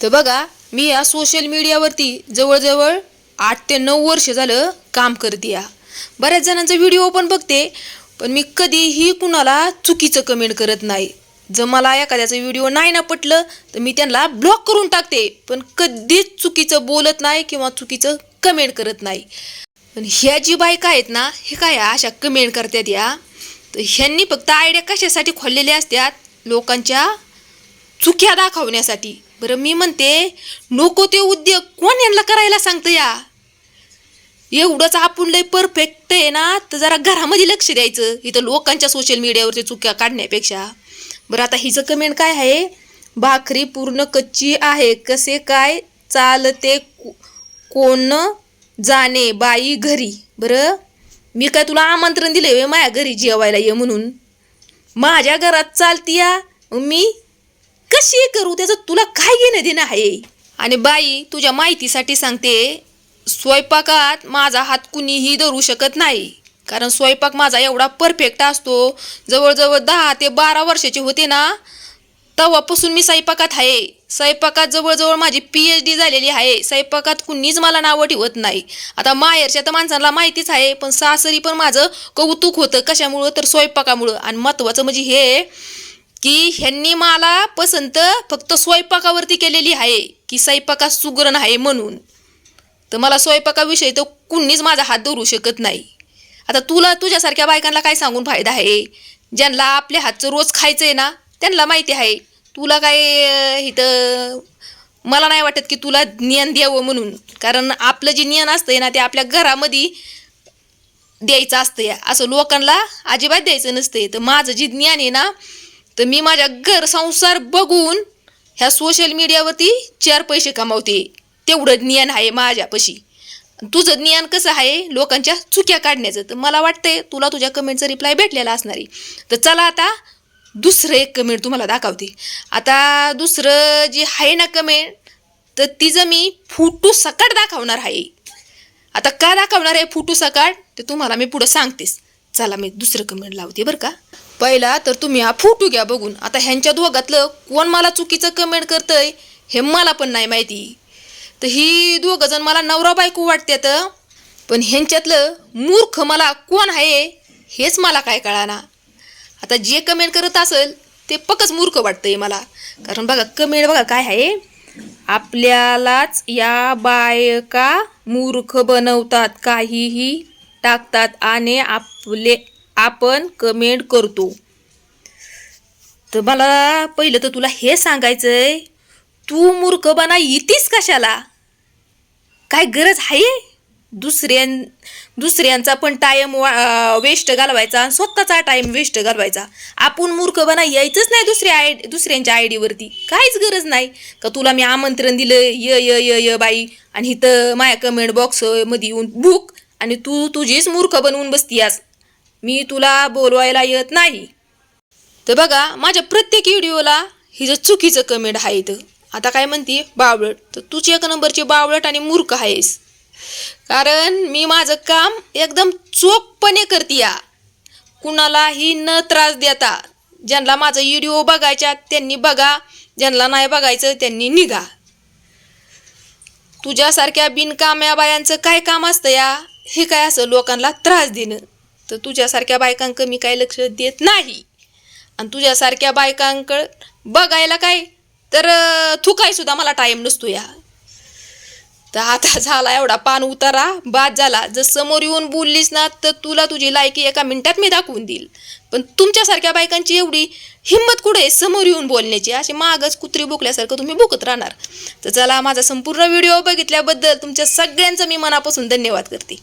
तर बघा, मी या सोशल मीडियावरती जवळजवळ 8 ते 9 वर्ष झालं काम करते या. बऱ्याच जणांचा व्हिडिओ पण बघते, पण मी कधीही कुणाला चुकीचं कमेंट करत नाही. जर मला एखाद्याचा व्हिडिओ नाही ना पटलं तर मी त्यांना ब्लॉक करून टाकते, पण कधीच चुकीचं बोलत नाही किंवा चुकीचं कमेंट करत नाही. पण ह्या जी बायका आहेत ना, हे काय अशा कमेंट करतात या, तर ह्यांनी फक्त आयडिया कशासाठी खोललेल्या असतात, लोकांच्या चुक्या दाखवण्यासाठी. बरं मी म्हणते, नको ते उद्योग कोण यांना करायला सांगतं या. एवढंच आपण लय परफेक्ट आहे ना, तर जरा घरामध्ये लक्ष द्यायचं, इथं लोकांच्या सोशल मीडियावरती चुक्या काढण्यापेक्षा. बरं आता हिचं कमेंट काय आहे, भाकरी पूर्ण कच्ची आहे, कसे काय चालते कोण जाणे बाई घरी. बरं मी काय तुला आमंत्रण दिले माझ्या घरी जेवायला ये म्हणून? माझ्या घरात चालती या, मी कशी करू, त्याचं तुला काय घेणं देणं आहे? आणि बाई तुझ्या माहितीसाठी सांगते, स्वयंपाकात माझा हात कुणीही धरू शकत नाही, कारण स्वयंपाक माझा एवढा परफेक्ट असतो. जवळजवळ 10 ते 12 वर्षाची होते ना, तेव्हापासून मी स्वयंपाकात आहे. स्वयंपाकात जवळजवळ माझी PhD झालेली आहे. स्वयंपाकात कुणीच मला नावं ठेवत नाही. आता माहेरच्या तर माणसांना माहितीच आहे, पण सासरी पण माझं कौतुक होतं. कशामुळं तर स्वयंपाकामुळं. आणि महत्त्वाचं म्हणजे हे की ह्यांनी मला पसंत फक्त स्वयंपाकावरती केलेली आहे, की स्वयंपाकात सुगरण आहे म्हणून. तर मला स्वयंपाकाविषयी तर कुणीच माझा हात धरू शकत नाही. आता तुला तुझ्यासारख्या बायकांना काय सांगून फायदा आहे? ज्यांना आपल्या हातचं रोज खायचं आहे ना, त्यांना माहिती आहे. तुला काय इथं मला नाही वाटत की तुला ज्ञान द्यावं म्हणून, कारण आपलं जे ज्ञान असतंय ना, ते आपल्या घरामध्ये द्यायचं असतं. असं लोकांना अजिबात द्यायचं नसते. तर माझं जे ज्ञान आहे ना, तर मी माझ्या घर संसार बघून ह्या सोशल मीडियावरती 4 पैसे कमावते. तेवढं ज्ञान आहे माझ्यापाशी. तुझं ज्ञान कसं आहे, लोकांच्या चुक्या काढण्याचं. तर मला वाटतंय तुला तुझ्या कमेंटचा रिप्लाय भेटलेला असणार आहे. तर चला आता दुसरं एक कमेंट तुम्हाला दाखवते. आता दुसरं जे आहे ना कमेंट, तर तिचं मी फोटो सकट दाखवणार आहे. आता का दाखवणार आहे फोटो सकट, ते तुम्हाला मी पुढं सांगतेस. चला मी दुसरं कमेंट लावते बरं का. पहिला तर तुम्ही हा फोटो घ्या बघून. आता ह्यांच्या दोघातलं कोण मला चुकीचं कमेंट करतंय हे मला पण नाही माहिती. तर ही दोघं जण मला नवरा बायको वाटतात, पण ह्यांच्यातलं मूर्ख मला कोण आहे हेच मला काय कळाना. आता जे कमेंट करत असेल ते पक्कच मूर्ख वाटतंय मला. कारण बघा कमेंट बघा काय आहे, आपल्यालाच या बायका मूर्ख बनवतात, काहीही टाकतात आणि आपण कमेंट करतो. तर मला पहिलं तर तुला हे सांगायचंय, तू मूर्खपणा येतीस कशाला? काय गरज आहे दुसऱ्यांचा पण टाइम वेस्ट घालवायचा आणि स्वतःचा टाइम वेस्ट घालवायचा? आपण मूर्खपणा यायचंच नाही दुसऱ्यांच्या आयडीवरती. काहीच गरज नाही का तुला मी आमंत्रण दिलं य य य य बाई, आणि इथं माझ्या कमेंट बॉक्स मध्ये येऊन बुक, आणि तू तुझीच मूर्ख बनवून बसतीयास. मी तुला बोलवायला येत नाही. तर बघा माझ्या प्रत्येक व्हिडिओला हिचं चुकीचं कमेंट आहे. तर आता काय म्हणते, बावळट. तर तुझी 1 नंबरची बावळट आणि मूर्ख आहेस. कारण मी माझं काम एकदम चोखपणे करते या, कुणालाही न त्रास देता. ज्यांना माझा व्हिडिओ बघायचा त्यांनी बघा, ज्यांना नाही बघायचं त्यांनी निघा. तुझ्यासारख्या बिनकाम्या बायांचं काय काम असतं या, हे काय असं लोकांना त्रास देणं. तर तुझ्यासारख्या बायकांक मी काय लक्ष देत नाही. आणि तुझ्यासारख्या बायकांकडं बघायला काय तर थुकाय सुद्धा मला टाईम नसतो या. तर आता झाला एवढा पान उतारा, बाद झाला. जर समोर येऊन बोललीस ना, तर तुला तुझी लायकी 1 मिनिटात मी दाखवून देईल. पण तुमच्यासारख्या बायकांची एवढी हिंमत कुठे आहे समोर येऊन बोलण्याची? असे मागच कुत्री बोकल्यासारखं तुम्ही बोकत राहणार. तर चला, माझा संपूर्ण व्हिडिओ बघितल्याबद्दल तुमच्या सगळ्यांचं मी मनापासून धन्यवाद करते.